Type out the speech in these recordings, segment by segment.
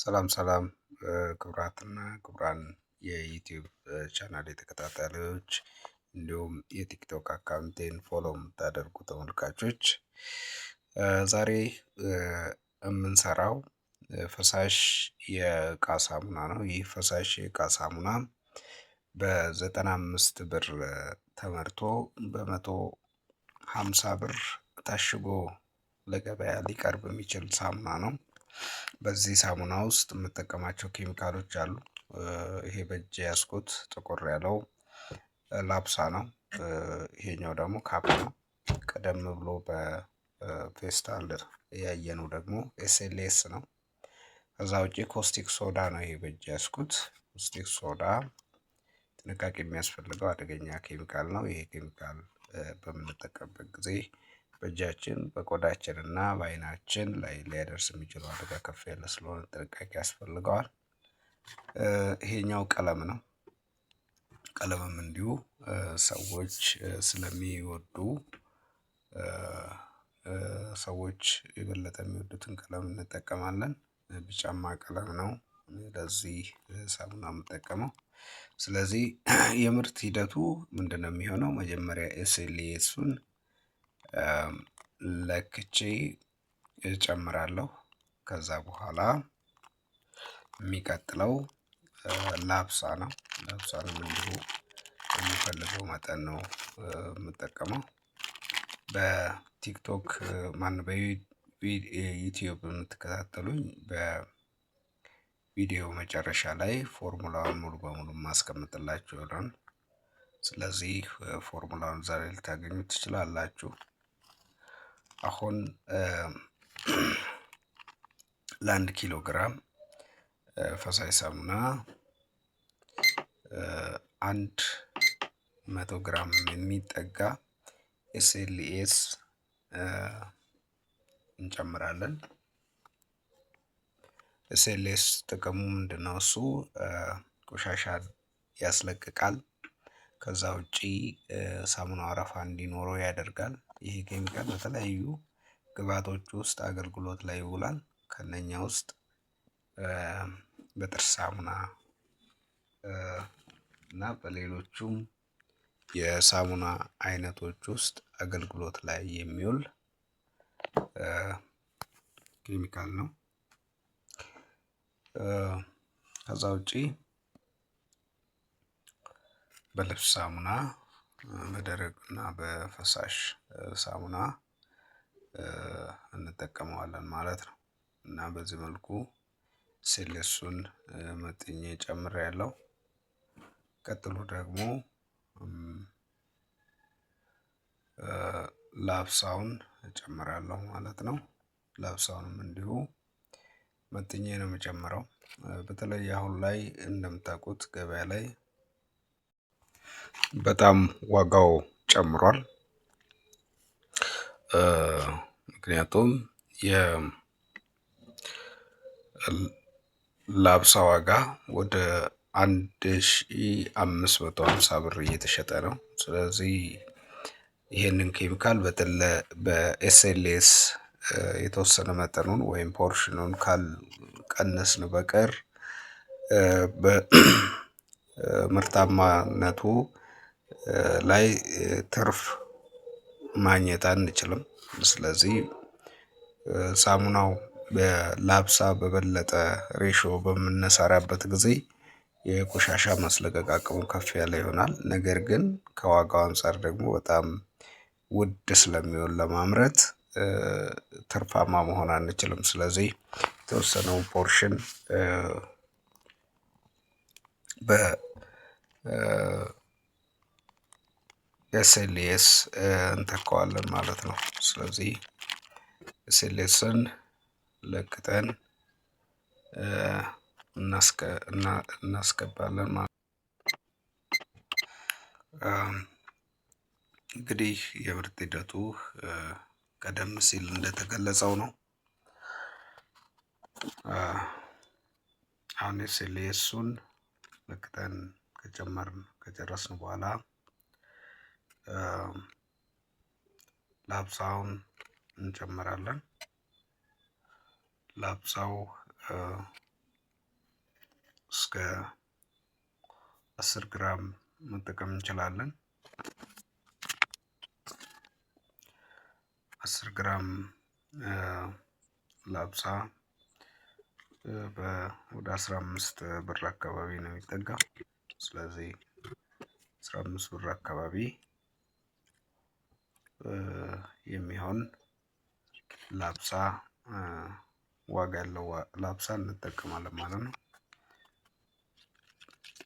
ሰላም ሰላም ክቡራትና ክቡራን የዩቲዩብ ቻናል ተከታታዮች እንዲሁም የቲክቶክ አካውንቴን ፎሎ የምታደርጉ ተመልካቾች ዛሬ የምንሰራው ፈሳሽ የእቃ ሳሙና ነው። ይህ ፈሳሽ የእቃ ሳሙና በ95 ብር ተመርቶ በ150 ብር ታሽጎ ለገበያ ሊቀርብ የሚችል ሳሙና ነው። በዚህ ሳሙና ውስጥ የምጠቀማቸው ኬሚካሎች አሉ። ይሄ በእጅ ያዝኩት ጥቁር ያለው ላፕሳ ነው። ይሄኛው ደግሞ ካፕ ነው። ቀደም ብሎ በፌስታል ያየነው ደግሞ ኤስኤልኤስ ነው። ከዛ ውጪ ኮስቲክ ሶዳ ነው። ይሄ በእጅ ያዝኩት ኮስቲክ ሶዳ ጥንቃቄ የሚያስፈልገው አደገኛ ኬሚካል ነው። ይሄ ኬሚካል በምንጠቀምበት ጊዜ በእጃችን በቆዳችን እና በአይናችን ላይ ሊያደርስ የሚችለው አደጋ ከፍ ያለ ስለሆነ ጥንቃቄ ያስፈልገዋል። ይሄኛው ቀለም ነው። ቀለምም እንዲሁ ሰዎች ስለሚወዱ ሰዎች የበለጠ የሚወዱትን ቀለም እንጠቀማለን። ቢጫማ ቀለም ነው ለዚህ ሳሙና የምጠቀመው። ስለዚህ የምርት ሂደቱ ምንድነው የሚሆነው? መጀመሪያ ኤስኤልኤሱን ለክቼ እጨምራለሁ። ከዛ በኋላ የሚቀጥለው ላፕሳ ነው። ላፕሳንም እንዲሁ የሚፈልገው መጠን ነው የምጠቀመው። በቲክቶክ በዩቲዩብ የምትከታተሉኝ በቪዲዮ መጨረሻ ላይ ፎርሙላውን ሙሉ በሙሉ ማስቀምጥላችሁ ይሆናል። ስለዚህ ፎርሙላውን ዛሬ ልታገኙት ትችላላችሁ። አሁን ለአንድ ኪሎ ግራም ፈሳሽ ሳሙና 100 ግራም የሚጠጋ ኤስኤልኤስ እንጨምራለን። ኤስኤልኤስ ጥቅሙ ምንድነው? እሱ ቆሻሻን ያስለቅቃል። ከዛ ውጪ ሳሙናው አረፋ እንዲኖረው ያደርጋል። ይሄ ኬሚካል በተለያዩ ግብአቶች ውስጥ አገልግሎት ላይ ይውላል። ከነኛ ውስጥ በጥርስ ሳሙና እና በሌሎቹም የሳሙና አይነቶች ውስጥ አገልግሎት ላይ የሚውል ኬሚካል ነው። ከዛ ውጪ በልብስ ሳሙና በደረቅና በፈሳሽ ሳሙና እንጠቀመዋለን ማለት ነው። እና በዚህ መልኩ ኤስኤልኤሱን መጥኜ ጨምሬያለሁ። ቀጥሎ ደግሞ ላፕሳውን እጨምራለሁ ማለት ነው። ላፕሳውንም እንዲሁ መጥኜ ነው የምጨምረው። በተለይ አሁን ላይ እንደምታውቁት ገበያ ላይ በጣም ዋጋው ጨምሯል። ምክንያቱም የላፕሳ ዋጋ ወደ 1550 ብር እየተሸጠ ነው። ስለዚህ ይሄንን ኬሚካል በኤስኤልኤስ የተወሰነ መጠኑን ወይም ፖርሽኑን ካልቀነስን በቀር በምርታማነቱ ላይ ትርፍ ማግኘት አንችልም። ስለዚህ ሳሙናው በላፕሳ በበለጠ ሬሾ በምንሰራበት ጊዜ የቆሻሻ ማስለቀቅ አቅሙ ከፍ ያለ ይሆናል። ነገር ግን ከዋጋው አንፃር ደግሞ በጣም ውድ ስለሚሆን ለማምረት ትርፋማ መሆን አንችልም። ስለዚህ የተወሰነውን ፖርሽን በኤስኤልኤስ እንተካዋለን ማለት ነው። ስለዚህ ኤስኤልኤስን ለክተን እናስገባለን ማለት ነው። እንግዲህ የምርት ሂደቱ ቀደም ሲል እንደተገለጸው ነው። አሁን ኤስኤልኤሱን ለክተን ከጨረስን በኋላ ላፕሳውን እንጨምራለን። ላፕሳው እስከ 10 ግራም መጠቀም እንችላለን። 10 ግራም ላብሳ ወደ 15 ብር አካባቢ ነው የሚጠጋው። ስለዚህ 15 ብር አካባቢ የሚሆን ላብሳ ዋጋ ያለው ላብሳ እንጠቀማለን ማለት ነው።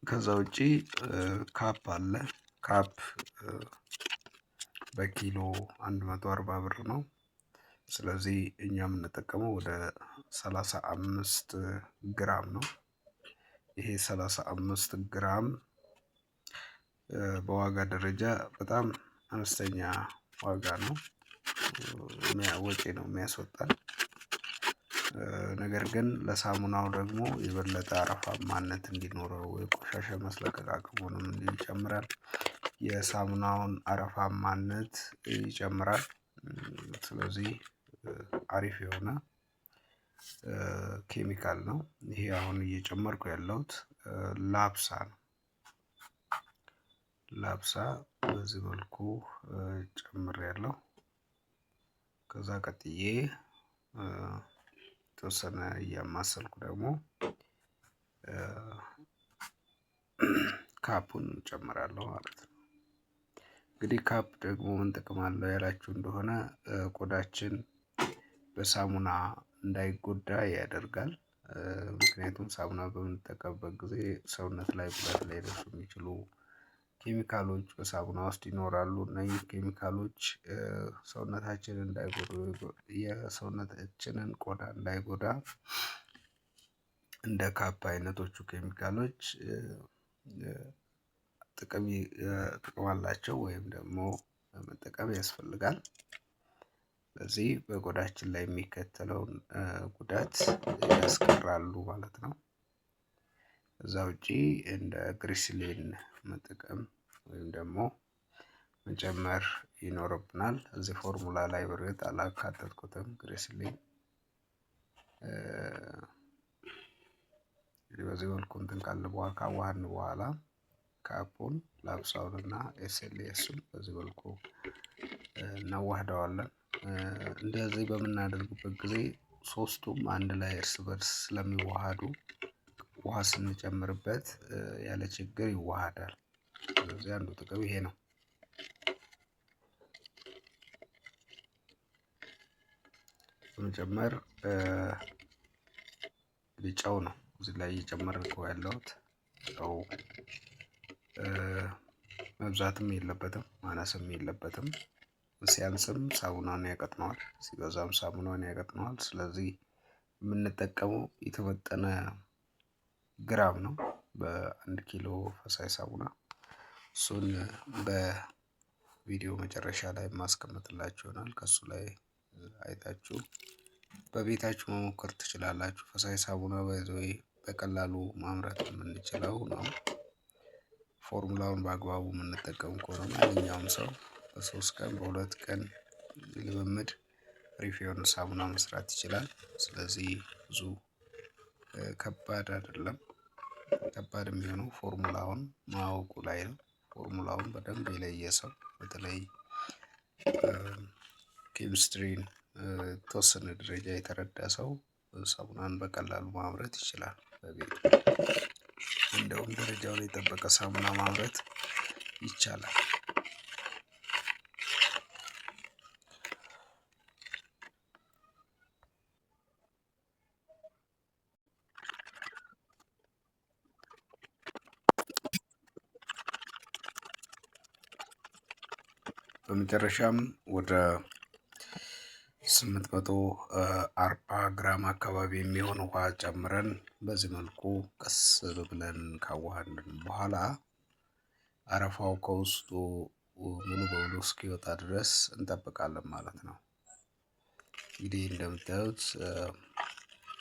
ከዛ ውጪ ካፕ አለ። ካፕ በኪሎ 140 ብር ነው። ስለዚህ እኛ የምንጠቀመው ወደ 35 ግራም ነው። ይሄ 35 ግራም በዋጋ ደረጃ በጣም አነስተኛ ዋጋ ነው። ወጪ ነው የሚያስወጣን። ነገር ግን ለሳሙናው ደግሞ የበለጠ አረፋማነት እንዲኖረው የቆሻሻ ማስለቀቅ አቅሙንም ይጨምራል። የሳሙናውን አረፋማነት ይጨምራል። ስለዚህ አሪፍ የሆነ ኬሚካል ነው። ይሄ አሁን እየጨመርኩ ያለሁት ላብሳ ነው። ላብሳ በዚህ መልኩ ጨምሬያለሁ። ከዛ ቀጥዬ የተወሰነ እያማሰልኩ ደግሞ ካፑን እጨምራለሁ ማለት ነው። እንግዲህ ካፕ ደግሞ ምን ጥቅም አለው ያላችሁ እንደሆነ ቆዳችን በሳሙና እንዳይጎዳ ያደርጋል። ምክንያቱም ሳሙና በምንጠቀምበት ጊዜ ሰውነት ላይ ጉዳት ሊያደርሱ የሚችሉ ኬሚካሎች በሳሙና ውስጥ ይኖራሉ። እነዚህ ኬሚካሎች ሰውነታችንን እንዳይጎዱ የሰውነታችንን ቆዳ እንዳይጎዳ እንደ ካፕ አይነቶቹ ኬሚካሎች ጥቅም አላቸው ወይም ደግሞ መጠቀም ያስፈልጋል። ስለዚህ በቆዳችን ላይ የሚከተለውን ጉዳት ያስቀራሉ ማለት ነው። ከዛ ውጪ እንደ ግሪስሊን መጠቀም ወይም ደግሞ መጨመር ይኖርብናል። እዚህ ፎርሙላ ላይ በርግጥ አላካተትኩትም ግሪስሊን። በዚህ መልኩ እንትን ካልን በኋላ ካዋሃድን በኋላ ካፑን ላብሳውንና ኤስኤልኤሱን በዚህ መልኩ እናዋህደዋለን። እንደዚህ በምናደርግበት ጊዜ ሶስቱም አንድ ላይ እርስ በርስ ስለሚዋሃዱ ውሃ ስንጨምርበት ያለ ችግር ይዋሃዳል። ስለዚህ አንዱ ጥቅም ይሄ ነው። በመጨመር ጨው ነው እዚህ ላይ እየጨመርኩ ያለሁት። ጨው መብዛትም የለበትም ማነስም የለበትም። ሲያንስም ሳሙናውን ያቀጥነዋል፣ ሲበዛም ሳሙናውን ያቀጥነዋል። ስለዚህ የምንጠቀመው የተመጠነ ግራም ነው በ1 ኪሎ ፈሳሽ ሳሙና። እሱን በቪዲዮ መጨረሻ ላይ ማስቀመጥላችሁ ይሆናል። ከሱ ላይ አይታችሁ በቤታችሁ መሞከር ትችላላችሁ። ፈሳሽ ሳሙና ባይ ዘ ዌይ በቀላሉ ማምረት የምንችለው ነው። ፎርሙላውን በአግባቡ የምንጠቀም ከሆነ ማንኛውም ሰው በ3 ቀን በ2 ቀን ልምምድ አሪፍ የሆነ ሳሙና መስራት ይችላል። ስለዚህ ብዙ ከባድ አይደለም። ከባድ የሚሆነው ፎርሙላውን ማወቁ ላይ ነው። ፎርሙላውን በደንብ የለየ ሰው በተለይ ኬሚስትሪን የተወሰነ ደረጃ የተረዳ ሰው ሳሙናን በቀላሉ ማምረት ይችላል በቤቱ። እንደውም ደረጃውን የጠበቀ ሳሙና ማምረት ይቻላል። በመጨረሻም ወደ 840 ግራም አካባቢ የሚሆን ውሃ ጨምረን በዚህ መልኩ ቀስ ብለን ካዋሃድን በኋላ አረፋው ከውስጡ ሙሉ በሙሉ እስኪወጣ ድረስ እንጠብቃለን ማለት ነው። እንግዲህ እንደምታዩት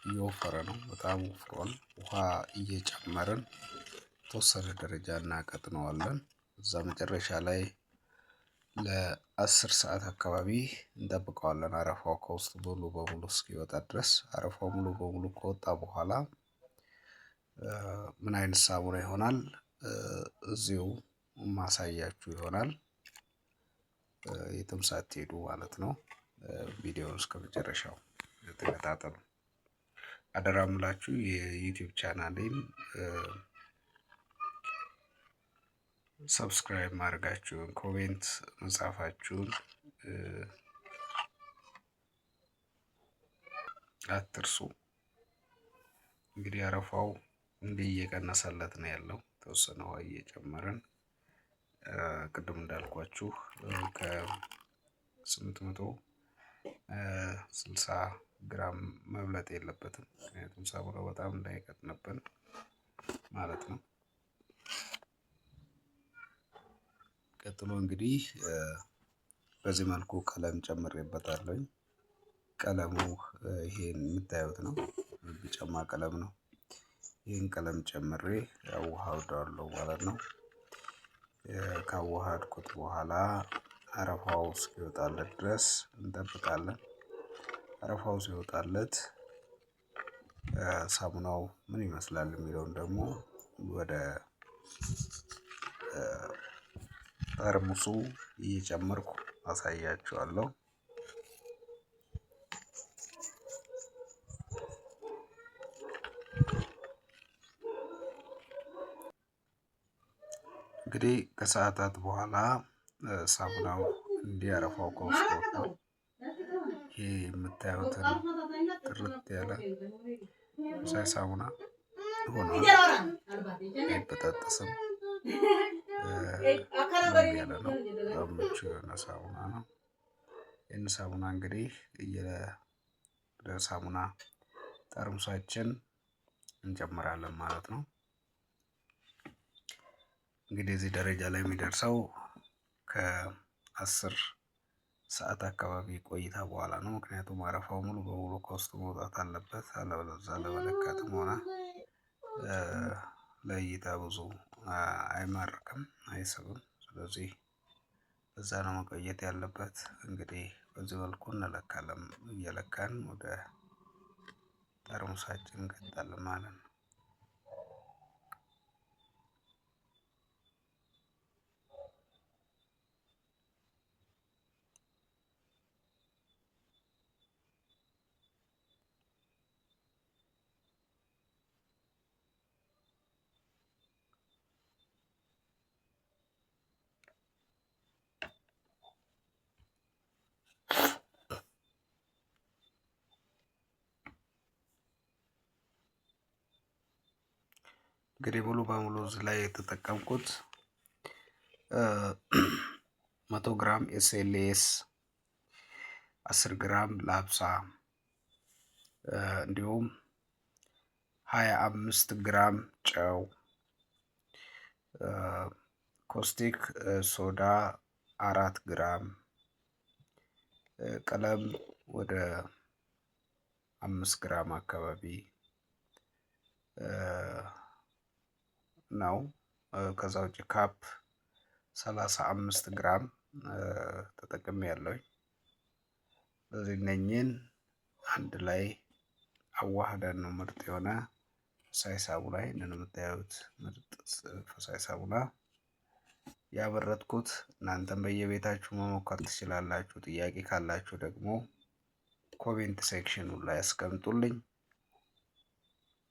እየወፈረ ነው፣ በጣም ወፍሯል። ውሃ እየጨመርን የተወሰነ ደረጃ እናቀጥነዋለን። እዛ መጨረሻ ላይ ለ10 ሰዓት አካባቢ እንጠብቀዋለን። አረፋው ከውስጥ ሙሉ በሙሉ እስኪወጣ ድረስ። አረፋው ሙሉ በሙሉ ከወጣ በኋላ ምን አይነት ሳሙና ይሆናል እዚሁ ማሳያችሁ ይሆናል። የትም ሳትሄዱ ማለት ነው። ቪዲዮውን እስከ መጨረሻው ተከታተሉ። አደራ ምላችሁ የዩቲዩብ ቻናሌን ሰብስክራይብ ማድረጋችሁን፣ ኮሜንት መጻፋችሁን አትርሱ። እንግዲህ አረፋው እንዲህ እየቀነሰለት ነው ያለው። ተወሰነ ውሃ እየጨመረን ቅድም እንዳልኳችሁ ከ860 ግራም መብለጥ የለበትም። ምክንያቱም ሳሙናው በጣም እንዳይቀጥንብን ማለት ነው። ቀጥሎ እንግዲህ በዚህ መልኩ ቀለም ጨምሬበታለሁ። ቀለሙ ይሄን የምታዩት ነው፣ ቢጫማ ቀለም ነው። ይህን ቀለም ጨምሬ አዋህደዋለሁ ማለት ነው። ካዋሃድኩት በኋላ አረፋው እስኪወጣለት ድረስ እንጠብቃለን። አረፋው ሲወጣለት ሳሙናው ምን ይመስላል የሚለውን ደግሞ ወደ ጠርሙሱ እየጨመርኩ አሳያችኋለሁ። እንግዲህ ከሰዓታት በኋላ ሳሙናው እንዲያረፋው ከውስጥ ወጥቶ ይሄ የምታዩትን ጥርት ያለ ፈሳሽ ሳሙና ሆኗል። አይበጣጠስም፣ ያለ ነው። ምቹ የሆነ ሳሙና ነው። ይህን ሳሙና እንግዲህ ወደ ሳሙና ጠርሙሳችን እንጨምራለን ማለት ነው። እንግዲህ እዚህ ደረጃ ላይ የሚደርሰው ከ10 ሰዓት አካባቢ ቆይታ በኋላ ነው። ምክንያቱም አረፋው ሙሉ በሙሉ ከውስጡ መውጣት አለበት። አለበለዚያ ለመለካትም ሆነ ለእይታ ብዙ አይማርክም፣ አይስብም። ስለዚህ እዛ ነው መቆየት ያለበት። እንግዲህ በዚህ መልኩ እንለካለን። እየለካን ወደ ጠርሙሳችን እንከታለን ማለት ነው። እንግዲህ ሙሉ በሙሉ እዚህ ላይ የተጠቀምኩት 100 ግራም ኤስኤልኤስ፣ 10 ግራም ላብሳ እንዲሁም 25 ግራም ጨው፣ ኮስቲክ ሶዳ 4 ግራም፣ ቀለም ወደ 5 ግራም አካባቢ ነው። ከዛ ውጭ ካፕ 35 ግራም ተጠቅሜያለሁ። ስለዚህ እነኚህን አንድ ላይ አዋህደን ነው ምርጥ የሆነ ፈሳሽ ሳሙና፣ ይሄንን የምታዩት ምርጥ ፈሳሽ ሳሙና ያበረትኩት። እናንተም በየቤታችሁ መሞከር ትችላላችሁ። ጥያቄ ካላችሁ ደግሞ ኮሜንት ሴክሽኑ ላይ አስቀምጡልኝ።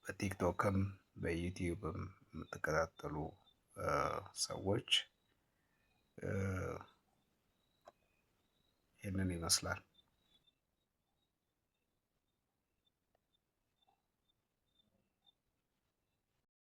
በቲክቶክም በዩቲዩብም የምትከታተሉ ሰዎች ይህንን ይመስላል።